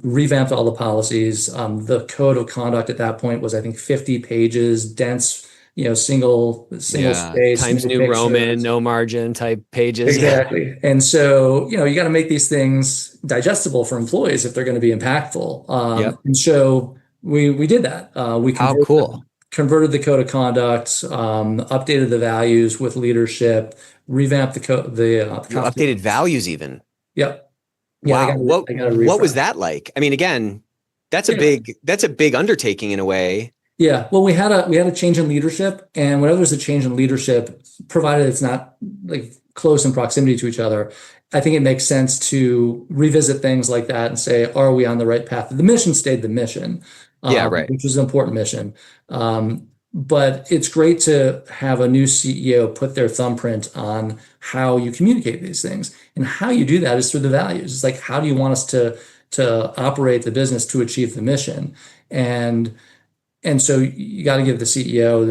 Revamped all the policies. The code of conduct at that point was, I think, 50 pages, dense, single space, Times New Roman, no margin type pages. Exactly. And so, you got to make these things digestible for employees if they're going to be impactful. And so we did that. Converted the code of conduct, updated the values with leadership, revamped the code. Updated values even. Yep. Yeah, wow. What was that like? I mean, again, that's a big undertaking in a way. Yeah. Well, we had a change in leadership, and whenever there's a change in leadership, provided it's not like close in proximity to each other, I think it makes sense to revisit things like that and say, are we on the right path? The mission stayed the mission, which was an important mission. But it's great to have a new CEO put their thumbprint on how you communicate these things. And how you do that is through the values. It's like, how do you want us to operate the business to achieve the mission? And so you got to give the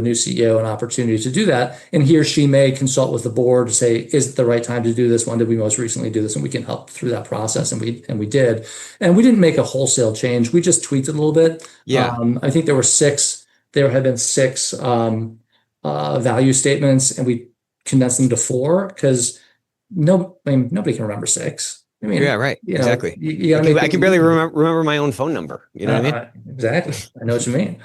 new CEO, an opportunity to do that. And he or she may consult with the board to say, is it the right time to do this? When did we most recently do this? And we can help through that process. And we did. And we didn't make a wholesale change. We just tweaked it a little bit. Yeah. I think there had been six value statements, and we condensed them to 4 because nobody can remember 6. I mean, yeah, right. Exactly. I can barely remember my own phone number. You know what I mean? Exactly. I know what you mean.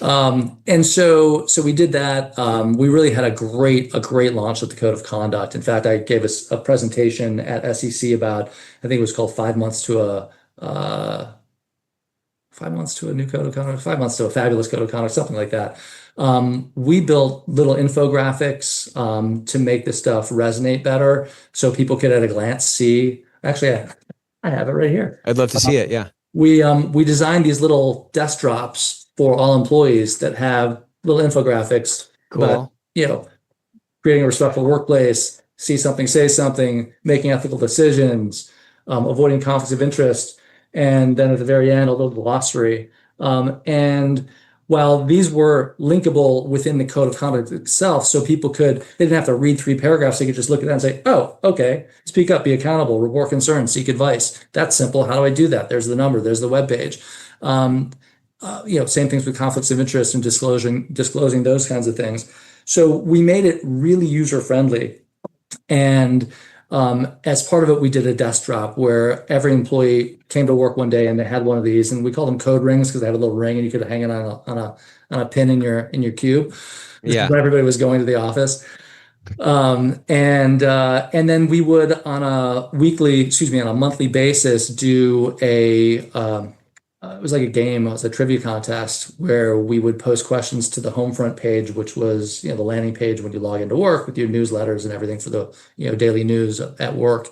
And so we did that. We really had a great launch of the code of conduct. In fact, I gave us a presentation at SEC about, I think it was called 5 months to a 5 months to a new code of conduct, 5 months to a fabulous code of conduct, something like that. We built little infographics to make this stuff resonate better, so people could at a glance see. Actually, I have it right here. I'd love to see it. Yeah. We designed these little desk drops for all employees that have little infographics about, creating a respectful workplace, see something, say something, making ethical decisions, avoiding conflicts of interest. And then at the very end, a little glossary. And while these were linkable within the code of conduct itself, so they didn't have to read 3 paragraphs. They could just look at that and say, oh, okay, speak up, be accountable, report concerns, seek advice. That's simple. How do I do that? There's the number, there's the webpage. Same things with conflicts of interest and disclosing those kinds of things. So we made it really user-friendly. And as part of it, we did a desk drop where every employee came to work one day and they had one of these, and we called them code rings because they had a little ring and you could hang it on a pin in your cube. Yeah. When everybody was going to the office. And then we would on a monthly basis do it was like a game. It was a trivia contest where we would post questions to the home front page, which was, the landing page when you log into work with your newsletters and everything for the, daily news at work.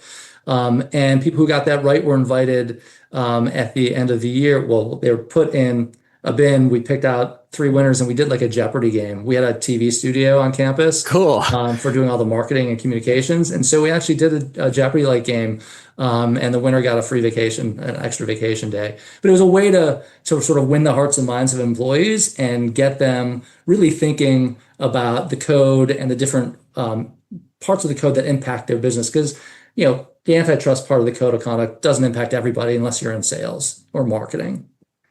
And people who got that right were invited at the end of the year. Well, they were put in a bin. We picked out 3 winners and we did like a Jeopardy game. We had a TV studio on campus. Cool. For doing all the marketing and communications. And so we actually did a Jeopardy-like game. And the winner got a free vacation, an extra vacation day. But it was a way to sort of win the hearts and minds of employees and get them really thinking about the code and the different parts of the code that impact their business. Because, the antitrust part of the code of conduct doesn't impact everybody unless you're in sales or marketing.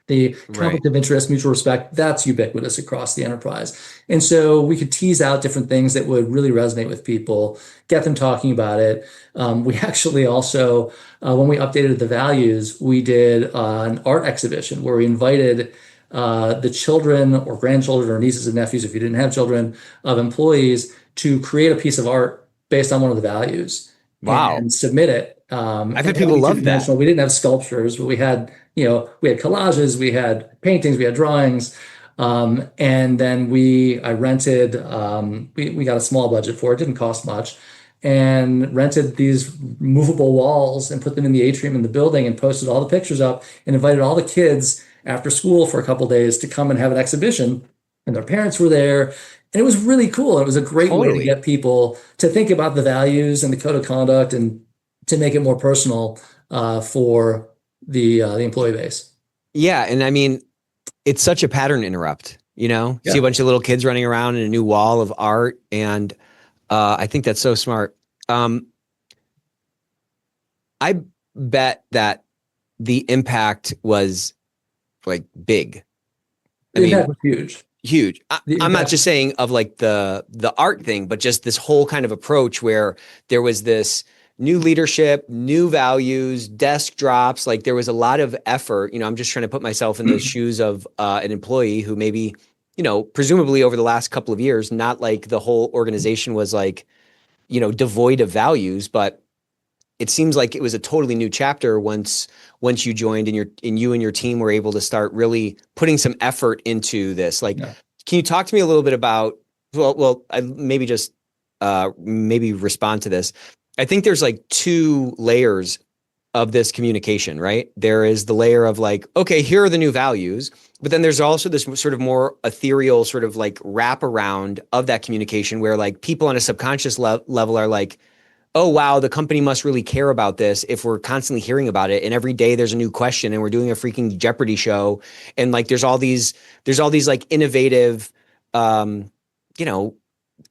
The conflict of interest, mutual respect, that's ubiquitous across the enterprise. And so we could tease out different things that would really resonate with people, get them talking about it. We actually also, when we updated the values, we did an art exhibition where we invited the children or grandchildren or nieces and nephews, if you didn't have children, of employees to create a piece of art based on one of the values. Wow. And submit it. I bet people love that. We didn't have sculptures, but we had collages, we had paintings, we had drawings. And then I rented, we got a small budget for it. Didn't cost much. and rented these movable walls and put them in the atrium in the building and posted all the pictures up and invited all the kids after school for a couple of days to come and have an exhibition. And their parents were there. And it was really cool. It was a great way to get people to think about the values and the code of conduct and to make it more personal for the employee base. Yeah. And I mean, it's such a pattern interrupt, see a bunch of little kids running around in a new wall of art. And I think that's so smart. I bet that the impact was like big. The impact was huge. I'm not just saying of like the art thing, but just this whole kind of approach where there was this new leadership, new values, desk drops. Like there was a lot of effort. I'm just trying to put myself in the shoes of an employee who maybe, presumably over the last couple of years, not like the whole organization was like, devoid of values, but it seems like it was a totally new chapter once you joined and you and your team were able to start really putting some effort into this. Like, Can you talk to me a little bit about, maybe just maybe respond to this. I think there's like two layers of this communication, right? There is the layer of like, okay, here are the new values, but then there's also this sort of more ethereal sort of like wrap around of that communication where like people on a subconscious level are like, oh, wow, the company must really care about this if we're constantly hearing about it. And every day there's a new question and we're doing a freaking Jeopardy show. And like, there's all these like innovative,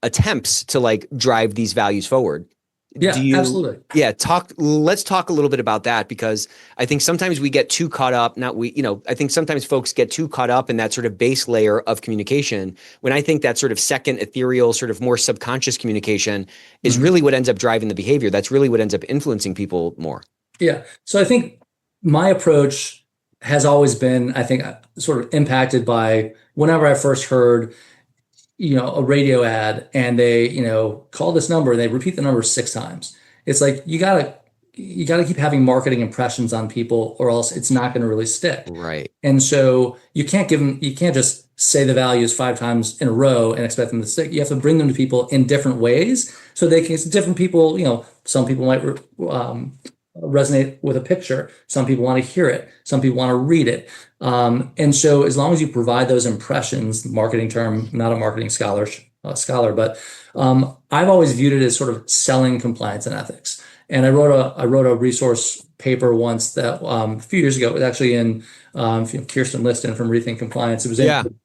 attempts to like drive these values forward. Yeah, absolutely. Yeah. Let's talk a little bit about that, because I think sometimes we get too caught up, I think sometimes folks get too caught up in that sort of base layer of communication, when I think that sort of second ethereal, sort of more subconscious communication is really what ends up driving the behavior. That's really what ends up influencing people more. Yeah. So I think my approach has always been, I think, sort of impacted by whenever I first heard a radio ad and they, call this number and they repeat the number 6 times. It's like, you gotta keep having marketing impressions on people or else it's not going to really stick. Right. And so you can't just say the values 5 times in a row and expect them to stick. You have to bring them to people in different ways so different people, some people might resonate with a picture. Some people want to hear it. Some people want to read it. And so as long as you provide those impressions, marketing term, not a marketing scholar, but I've always viewed it as sort of selling compliance and ethics. And I wrote a resource paper once that a few years ago. It was actually in Kirsten Liston from Rethink Compliance. It was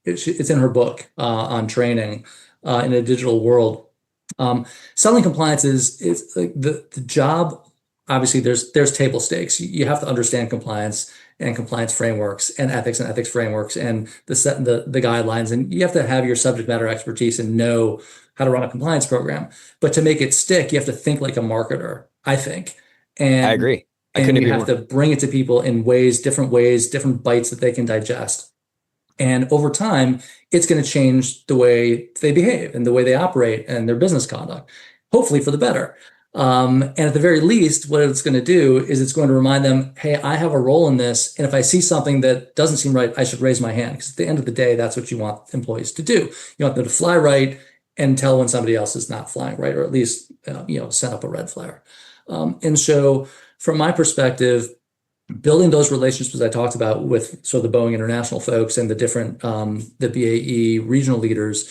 it's in her book on training in a digital world. Selling compliance is like the job. Obviously, there's table stakes. You have to understand compliance and compliance frameworks and ethics frameworks and the guidelines, and you have to have your subject matter expertise and know how to run a compliance program. But to make it stick, you have to think like a marketer, I think. And I agree. And you have to bring it to people in different ways, different bites that they can digest. And over time, it's going to change the way they behave and the way they operate and their business conduct, hopefully for the better. And at the very least, what it's going to do is it's going to remind them, hey, I have a role in this. And if I see something that doesn't seem right, I should raise my hand. Because at the end of the day, that's what you want employees to do. You want them to fly right and tell when somebody else is not flying right, or at least, send up a red flare. And so from my perspective, building those relationships, as I talked about with the Boeing International folks and the different, the BAE regional leaders,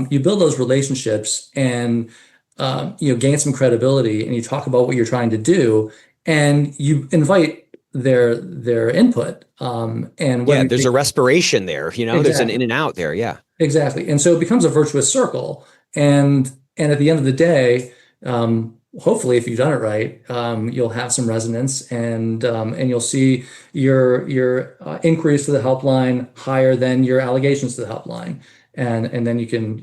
you build those relationships and gain some credibility, and you talk about what you're trying to do, and you invite their input. And there's a respiration there, exactly. There's an in and out there. Yeah, exactly. And so it becomes a virtuous circle. And at the end of the day, hopefully, if you've done it right, you'll have some resonance, and you'll see your inquiries to the helpline higher than your allegations to the helpline, and then you can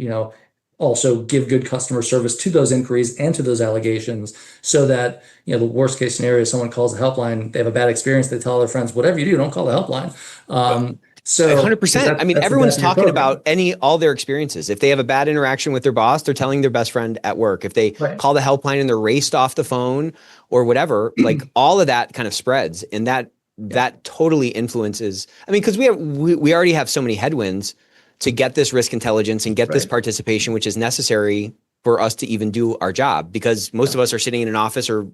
also give good customer service to those inquiries and to those allegations, so that the worst case scenario, someone calls the helpline, they have a bad experience, they tell their friends, whatever you do, don't call the helpline. So 100%. I mean, everyone's talking about all their experiences. If they have a bad interaction with their boss, they're telling their best friend at work. If they call the helpline and they're raced off the phone or whatever, like all of that kind of spreads, and that totally influences. I mean, because we already have so many headwinds to get this risk intelligence and get this participation, which is necessary for us to even do our job, because most of us are sitting in an office or,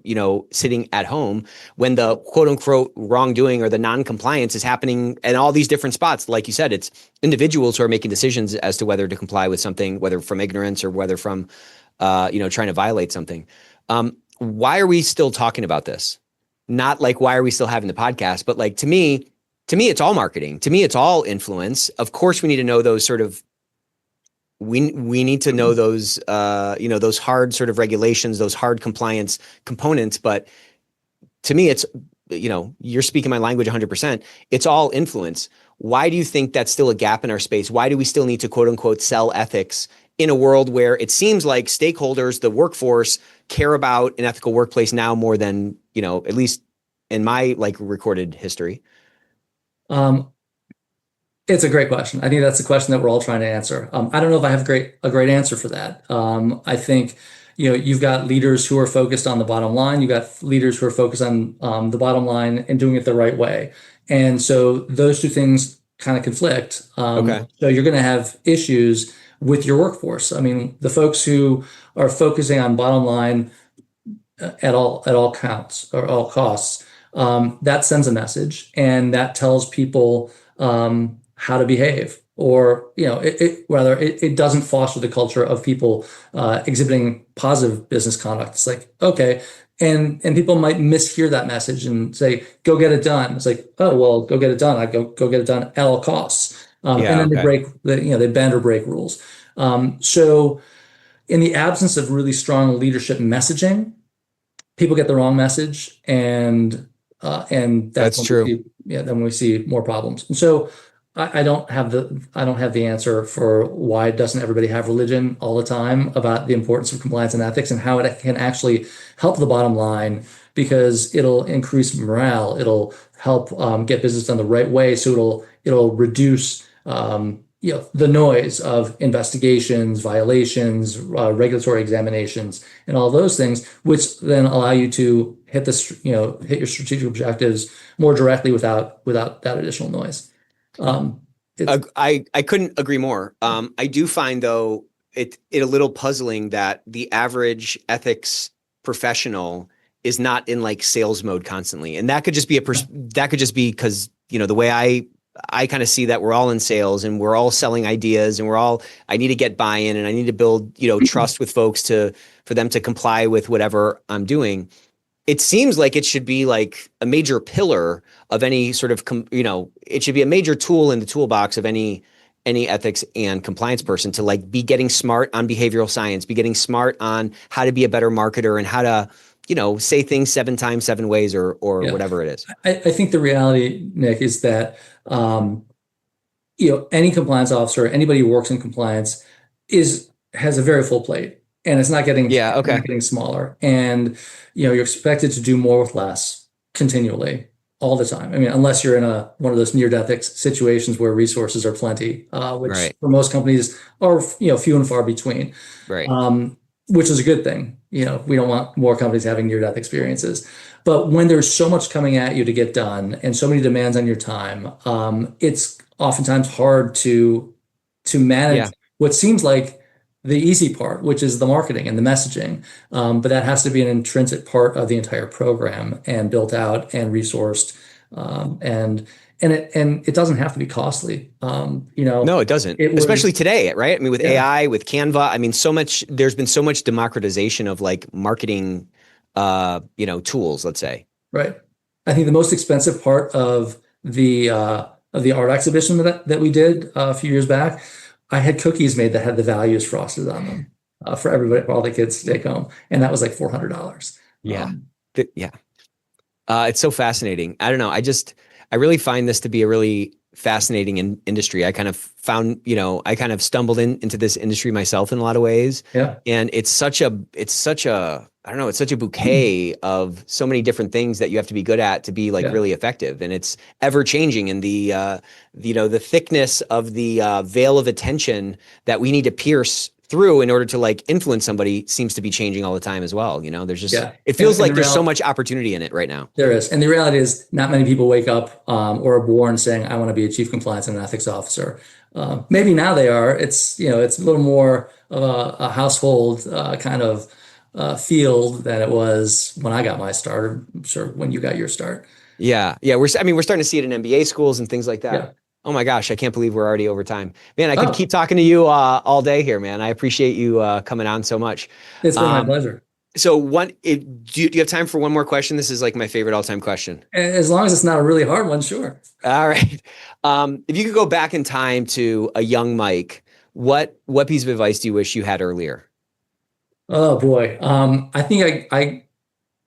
sitting at home when the quote unquote wrongdoing or the non-compliance is happening in all these different spots. Like you said, it's individuals who are making decisions as to whether to comply with something, whether from ignorance or whether from, trying to violate something. Why are we still talking about this? Not like, why are we still having the podcast? But like, to me, it's all marketing. To me, it's all influence. Of course, we need to know those sort of, we need to know those, those hard sort of regulations, those hard compliance components. But to me, it's, you're speaking my language 100%. It's all influence. Why do you think that's still a gap in our space? Why do we still need to quote unquote sell ethics in a world where it seems like stakeholders, the workforce, care about an ethical workplace now more than, at least in my recorded history? It's a great question. I think that's the question that we're all trying to answer. I don't know if I have a great answer for that. I think, you've got leaders who are focused on the bottom line. You've got leaders who are focused on the bottom line and doing it the right way. And so those two things kind of conflict. Okay. So you're going to have issues with your workforce. I mean, the folks who are focusing on bottom line at all counts or all costs, that sends a message, and that tells people how to behave, or it doesn't foster the culture of people exhibiting positive business conduct. It's like, okay, and people might mishear that message and say, "Go get it done." It's like, oh well, go get it done. I go get it done at all costs, and then they break they bend or break rules. So, in the absence of really strong leadership messaging, people get the wrong message, and that's true. Then we see more problems. And so I don't have the answer for why doesn't everybody have religion all the time about the importance of compliance and ethics and how it can actually help the bottom line, because it'll increase morale. It'll help get business done the right way. So it'll reduce the noise of investigations, violations, regulatory examinations, and all those things, which then allow you to hit your strategic objectives more directly without that additional noise. I couldn't agree more. I do find though it a little puzzling that the average ethics professional is not in sales mode constantly, and that could just be because the way I kind of see that we're all in sales and we're all selling ideas and I need to get buy-in and I need to build, trust with folks for them to comply with whatever I'm doing. It seems like it should be a major pillar of any sort of, it should be a major tool in the toolbox of any ethics and compliance person to be getting smart on behavioral science, be getting smart on how to be a better marketer and how to, say things 7 times, 7 ways or whatever it is. I think the reality, Nick, is that, any compliance officer, anybody who works in compliance has a very full plate, and it's not getting, not getting smaller. And, you're expected to do more with less continually all the time. I mean, unless you're in one of those near-death situations where resources are plenty, which for most companies are, few and far between. Right. Which is a good thing. We don't want more companies having near-death experiences. But when there's so much coming at you to get done and so many demands on your time, it's oftentimes hard to manage what seems like the easy part, which is the marketing and the messaging. But that has to be an intrinsic part of the entire program and built out and resourced. And it doesn't have to be costly. No, it doesn't. Especially today, right? I mean, with AI, with Canva, I mean, there's been so much democratization of marketing, tools, let's say. Right. I think the most expensive part of the art exhibition that we did a few years back, I had cookies made that had the values frosted on them for everybody, for all the kids to take home, and that was like $400. Yeah, it's so fascinating. I don't know. I really find this to be a really fascinating industry. I kind of found, I kind of stumbled into this industry myself in a lot of ways. Yeah. And it's such a bouquet of so many different things that you have to be good at to be really effective. And it's ever changing. And the thickness of the veil of attention that we need to pierce through in order to influence somebody seems to be changing all the time as well. There's just, it feels like there's so much opportunity in it right now. There is. And the reality is not many people wake up or are born saying, I want to be a chief compliance and ethics officer. Maybe now they are. It's, it's a little more of a household kind of field than it was when I got my start, or I'm sure when you got your start. Yeah. Yeah. We're starting to see it in MBA schools and things like that. Yeah. Oh my gosh. I can't believe we're already over time, man. I could Oh, keep talking to you all day here, man. I appreciate you coming on so much. it's been my Um, pleasure. so do you have time for one more question? This is like my favorite all-time question. As long as it's not a really hard one, sure. All right. If you could go back in time to a young Mike, what piece of advice do you wish you had earlier? Oh boy. I think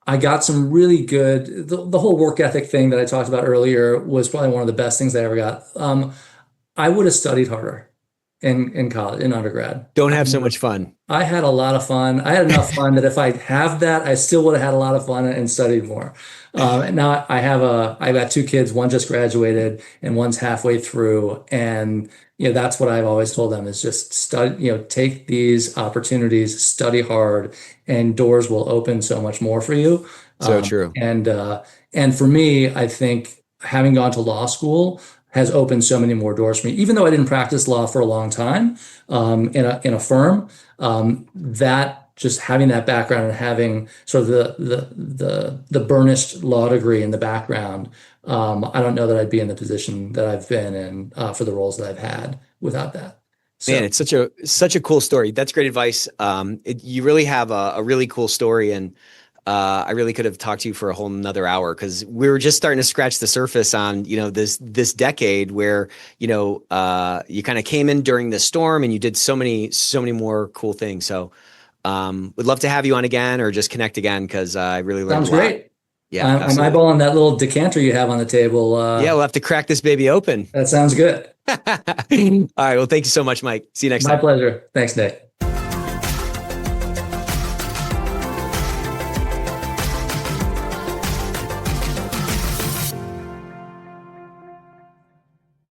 I got some really good, the whole work ethic thing that I talked about earlier was probably one of the best things I ever got. I would have studied harder in college, in undergrad. Don't have so much fun. I had a lot of fun. I had enough fun that if I have that, I still would have had a lot of fun and studied more. And now I've got two kids, one just graduated and one's halfway through. And, that's what I've always told them is just study, take these opportunities, study hard, and doors will open so much more for you. So true. And for me, I think having gone to law school has opened so many more doors for me. Even though I didn't practice law for a long time, in a firm, that just having that background and having sort of the burnished law degree in the background, I don't know that I'd be in the position that I've been in for the roles that I've had without that. So, Man, it's such a cool story. That's great advice. You really have a really cool story, and I really could have talked to you for a whole nother hour because we were just starting to scratch the surface on, this decade where, you kind of came in during the storm and you did so many more cool things. So, would love to have you on again or just connect again because I really learned sounds a lot. great. Yeah, I'm eyeballing that little decanter you have on the table. Yeah, we'll have to crack this baby open. That sounds good. All right. Well, thank you so much, Mike. See you next time. My pleasure. Thanks, Nick.